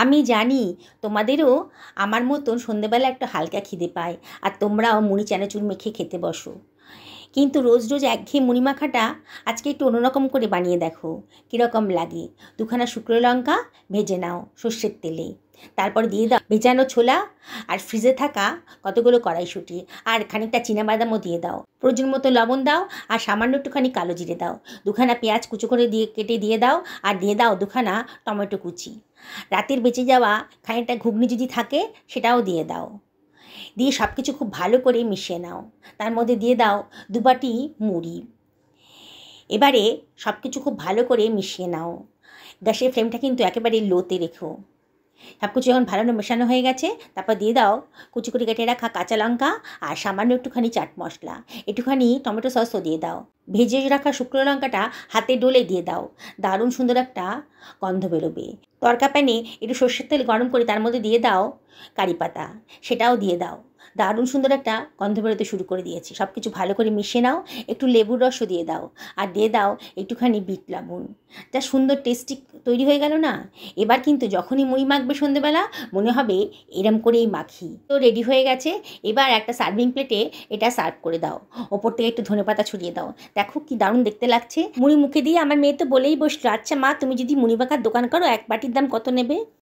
আমি জানি তোমাদেরও আমার মতন সন্ধেবেলা একটু হালকা খিদে পায়, আর তোমরাও মুড়ি চানাচুর মেখে খেতে বসো। কিন্তু রোজ রোজ একঘেয়ে মুড়ি মাখাটা আজকে একটু অন্যরকম করে বানিয়ে দেখো কীরকম লাগে। দুখানা শুকনো লঙ্কা ভেজে নাও সর্ষের তেলে, তারপর দিয়ে দাও ভেজানো ছোলা আর ফ্রিজে থাকা কতগুলো কড়াইশুঁটি, আর খানিকটা চীনাবাদামও দিয়ে দাও। প্রয়োজন মতো লবণ দাও, আর সামান্য একটুখানি কালো জিরে দাও। দুখানা পেঁয়াজ কুচো করে কেটে দিয়ে দাও, আর দিয়ে দাও দুখানা টমেটো কুচি। রাতের বেঁচে যাওয়া খানিকটা ঘুগনি যদি থাকে সেটাও দিয়ে দাও। দিয়ে সব কিছু খুব ভালো করে মিশিয়ে নাও। তার মধ্যে দিয়ে দাও 2 বাটি মুড়ি। এবারে সব কিছু খুব ভালো করে মিশিয়ে নাও। গ্যাসের ফ্লেমটা কিন্তু একেবারে লোতে রেখো। সব কিছু যখন ভালো মেশানো হয়ে গেছে, তারপর দিয়ে দাও কুচি করে কেটে রাখা কাঁচা লঙ্কা আর সামান্য একটুখানি চাট মশলা, একটুখানি টমেটো সসও দিয়ে দাও। ভেজে রাখা শুকনো লঙ্কাটা হাতে ডলে দিয়ে দাও। দারুণ সুন্দর একটা গন্ধ বেরোবে। তড়কা প্যানে একটু সর্ষের তেল গরম করে তার মধ্যে দিয়ে দাও কারি পাতা, সেটাও দিয়ে দাও। দারুণ সুন্দর একটা গন্ধ বেরোতে শুরু করে দিয়েছে। সব কিছু ভালো করে মিশিয়ে নাও। একটু লেবুর রসও দিয়ে দাও, আর দিয়ে দাও একটুখানি বিট লবণ। যা সুন্দর টেস্টি তৈরি হয়ে গেল না। এবার কিন্তু যখনই মুড়ি মাখবে সন্ধেবেলা মনে হবে এরম করেই মাখি। তো রেডি হয়ে গেছে। এবার একটা সার্ভিং প্লেটে এটা সার্ভ করে দাও। ওপর থেকে একটু ধনেপাতা ছড়িয়ে দাও। দেখো কি দারুণ দেখতে লাগছে। মুড়ি মুখে দিয়ে আমার মেয়ে তো বলেই বসলো, আচ্ছা মা, তুমি যদি মুড়ি মাখার দোকান করো 1 বাটির দাম কত নেবে?